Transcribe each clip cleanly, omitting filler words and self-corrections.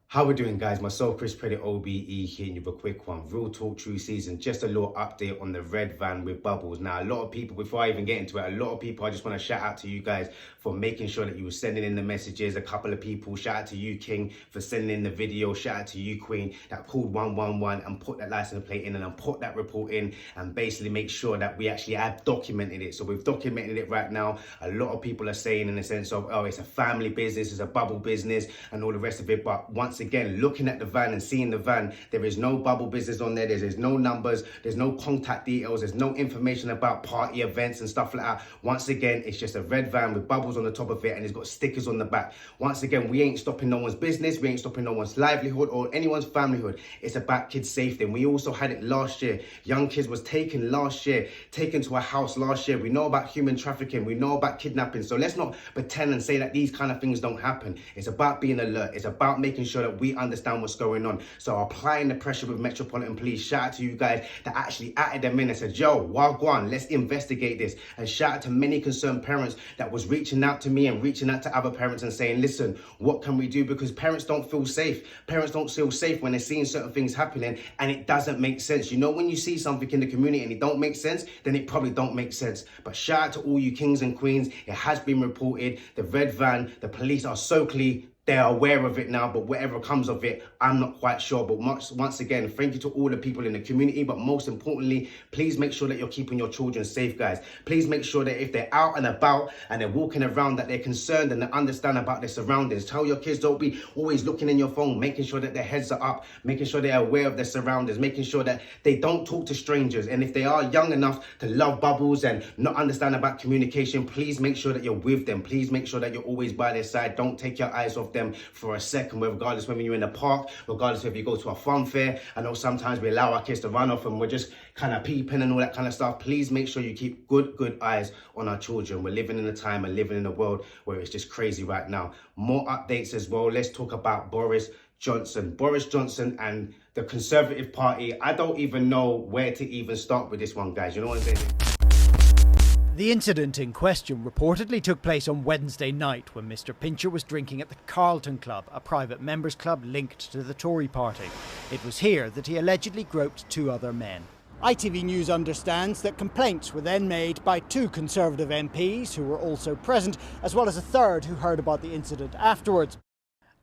How we doing, guys? Myself, Chris Credit OBE, hitting you with a quick one. Real talk, true season. Just a little update on the red van with bubbles. Now, a lot of people, before I even get into it, a lot of people, I just want to shout out to you guys for making sure that you were sending in the messages. A couple of people, shout out to you, King, for sending in the video. Shout out to you, Queen, that called 111 and put that license plate in and put that report in and basically make sure that we actually have documented it. So we've documented it right now. A lot of people are saying in the sense of, oh, it's a family business, it's a bubble business and all the rest of it. But once again, looking at the van and seeing the van, there is no bubble business on there. There's no numbers, there's no contact details, there's no information about party events and stuff like that. Once again, it's just a red van with bubbles on the top of it and it's got stickers on the back. Once again, we ain't stopping no one's business, we ain't stopping no one's livelihood or anyone's familyhood. It's about kids' safety. And we also had it last year. Young kids was taken last year, taken to a house last year. We know about human trafficking, we know about kidnapping. So let's not pretend and say that these kind of things don't happen. It's about being alert. It's about making sure that we understand what's going on. So applying the pressure with Metropolitan Police. Shout out to you guys that actually added them in and said, yo, wagwan, let's investigate this. And shout out to many concerned parents that was reaching out to me and reaching out to other parents and saying, listen, what can we do? Because parents don't feel safe. Parents don't feel safe when they're seeing certain things happening and it doesn't make sense. You know, when you see something in the community and it don't make sense, then it probably don't make sense. But shout out to all you kings and queens. It has been reported. The red van, the police are so clear. They're aware of it now, but whatever comes of it, I'm not quite sure. But once again, thank you to all the people in the community. But most importantly, please make sure that you're keeping your children safe, guys. Please make sure that if they're out and about and they're walking around, that they're concerned and they understand about their surroundings. Tell your kids, don't be always looking in your phone, making sure that their heads are up, making sure they're aware of their surroundings, making sure that they don't talk to strangers. And if they are young enough to love bubbles and not understand about communication, please make sure that you're with them. Please make sure that you're always by their side. Don't take your eyes off them for a second, regardless whether you're in the park, regardless if you go to a fun fair. I know sometimes we allow our kids to run off and we're just kind of peeping and all that kind of stuff. Please make sure you keep good eyes on our children. We're living in a time and living in a world where it's just crazy right now. More updates as well. Let's talk about Boris Johnson. Boris Johnson and the Conservative Party. I don't even know where to even start with this one, guys. You know what I'm saying? The incident in question reportedly took place on Wednesday night when Mr Pincher was drinking at the Carlton Club, a private members club linked to the Tory party. It was here that he allegedly groped two other men. ITV News understands that complaints were then made by two Conservative MPs who were also present, as well as a third who heard about the incident afterwards.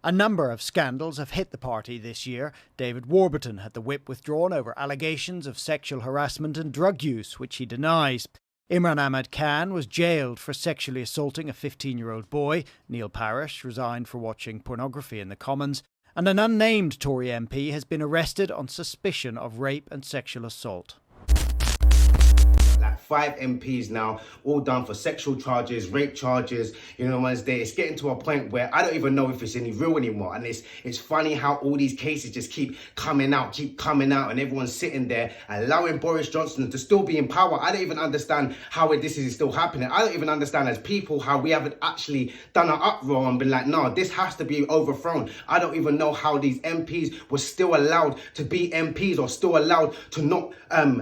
A number of scandals have hit the party this year. David Warburton had the whip withdrawn over allegations of sexual harassment and drug use, which he denies. Imran Ahmad Khan was jailed for sexually assaulting a 15-year-old boy. Neil Parish resigned for watching pornography in the Commons. And an unnamed Tory MP has been arrested on suspicion of rape and sexual assault. Like 5 MPs now, all done for sexual charges, rape charges, you know, it's getting to a point where I don't even know if it's any real anymore. And it's funny how all these cases just keep coming out, and everyone's sitting there allowing Boris Johnson to still be in power. I don't even understand how this is still happening. I don't even understand as people how we haven't actually done an uproar and been like, no, this has to be overthrown. I don't even know how these MPs were still allowed to be MPs or still allowed to not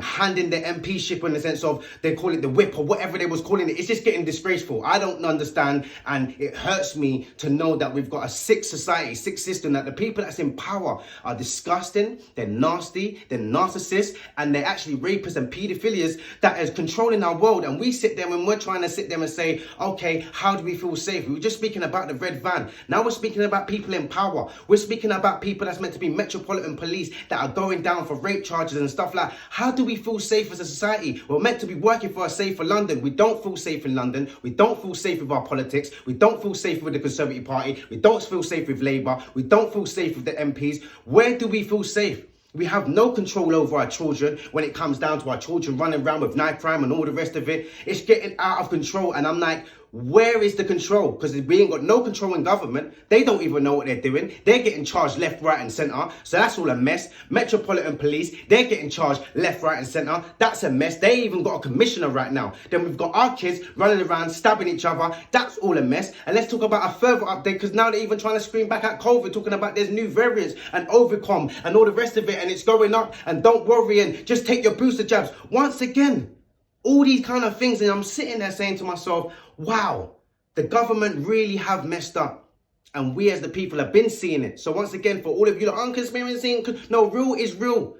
hand in their MPship in the sense of they call it the whip or whatever they was calling it. It's just getting disgraceful. I don't understand, and it hurts me to know that we've got a sick society, sick system, that the people that's in power are disgusting, they're nasty, they're narcissists, and they're actually rapists and paedophilias that is controlling our world. And we sit there and we're trying to sit there and say, okay, how do we feel safe? We were just speaking about the red van. Now we're speaking about people in power. We're speaking about people that's meant to be Metropolitan Police that are going down for rape charges and stuff like that. How do we feel safe as a society? We're meant to be working for a safer London. We don't feel safe in London. We don't feel safe with our politics. We don't feel safe with the Conservative Party. We don't feel safe with Labour. We don't feel safe with the MPs. Where do we feel safe? We have no control over our children when it comes down to our children running around with knife crime and all the rest of it. It's getting out of control, and I'm like, where is the control? Because we ain't got no control in government. They don't even know what they're doing. They're getting charged left, right and centre. So that's all a mess. Metropolitan Police, they're getting charged left, right and centre. That's a mess. They even got a commissioner right now. Then we've got our kids running around, stabbing each other. That's all a mess. And let's talk about a further update, because now they're even trying to scream back at COVID, talking about there's new variants and Omicron and all the rest of it, and it's going up, and don't worry and just take your booster jabs. Once again, all these kind of things, and I'm sitting there saying to myself, wow, the government really have messed up. And we as the people have been seeing it. So once again, for all of you that aren't conspiracy, no, real is real.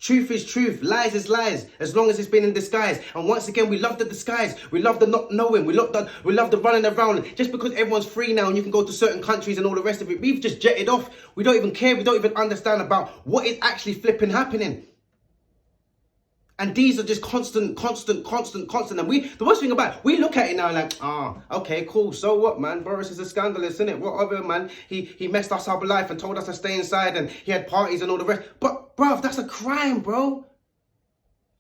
Truth is truth, lies is lies, as long as it's been in disguise. And once again, we love the disguise. We love the not knowing. We love the running around. Just because everyone's free now and you can go to certain countries and all the rest of it, we've just jetted off. We don't even care. We don't even understand about what is actually flipping happening. And these are just constant. And the worst thing about it, we look at it now like, okay, cool. So what, man? Boris is a scandalous, isn't it? Whatever, man. He messed us up life and told us to stay inside and he had parties and all the rest. But, bruv, that's a crime, bro.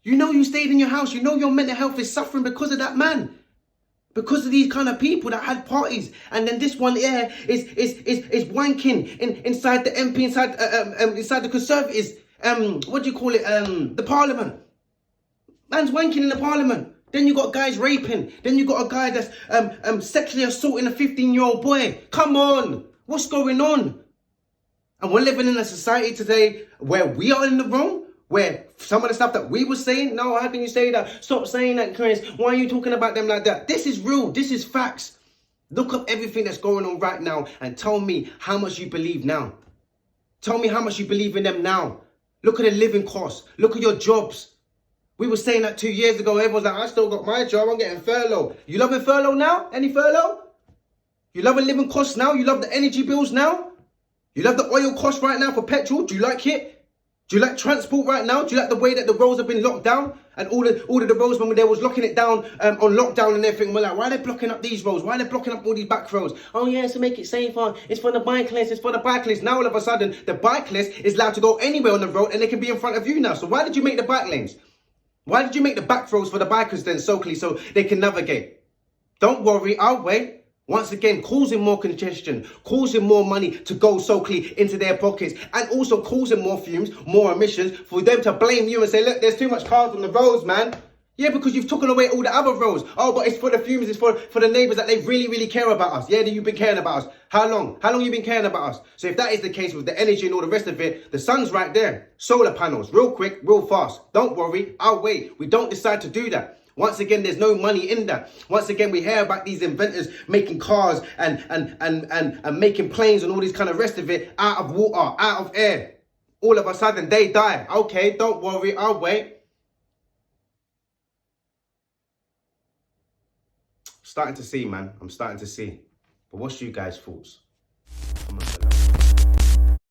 You know you stayed in your house. You know your mental health is suffering because of that man. Because of these kind of people that had parties. And then this one here is wanking inside the MP, inside the Conservatives. What do you call it? The Parliament. Man's wanking in the Parliament. Then you got guys raping. Then you got a guy that's sexually assaulting a 15-year-old boy. Come on. What's going on? And we're living in a society today where we are in the wrong. Where some of the stuff that we were saying, no, how can you say that? Stop saying that, Chris. Why are you talking about them like that? This is real. This is facts. Look up everything that's going on right now and tell me how much you believe now. Tell me how much you believe in them now. Look at the living costs. Look at your jobs. We were saying that 2 years ago. Everyone's like, I still got my job. I'm getting furlough. You loving furlough now? Any furlough? You loving living costs now? You love the energy bills now? You love the oil cost right now for petrol? Do you like it? Do you like transport right now? Do you like the way that the roads have been locked down? And all of the roads when they was locking it down on lockdown and everything, we're like, why are they blocking up these roads? Why are they blocking up all these back roads? Oh yeah, it's to make it safer. It's for the bicyclists. It's for the bicyclists. Now all of a sudden, the bicyclist is allowed to go anywhere on the road and they can be in front of you now. So why did you make the bike lanes? Why did you make the back roads for the bikers then locally so they can navigate? Don't worry, I'll wait. Once again, causing more congestion, causing more money to go locally into their pockets, and also causing more fumes, more emissions for them to blame you and say, look, there's too much cars on the roads, man. Yeah, because you've taken away all the other roads. Oh, but it's for the fumes, it's for the neighbours that they really care about us. Yeah, you've been caring about us. How long? How long you been caring about us? So if that is the case with the energy and all the rest of it, the sun's right there. Solar panels, real quick, real fast. Don't worry, I'll wait. We don't decide to do that. Once again, there's no money in that. Once again, we hear about these inventors making cars and making planes and all this kind of rest of it out of water, out of air. All of a sudden, they die. Okay, don't worry, I'll wait. Starting to see, man. I'm starting to see. But what's you guys' thoughts?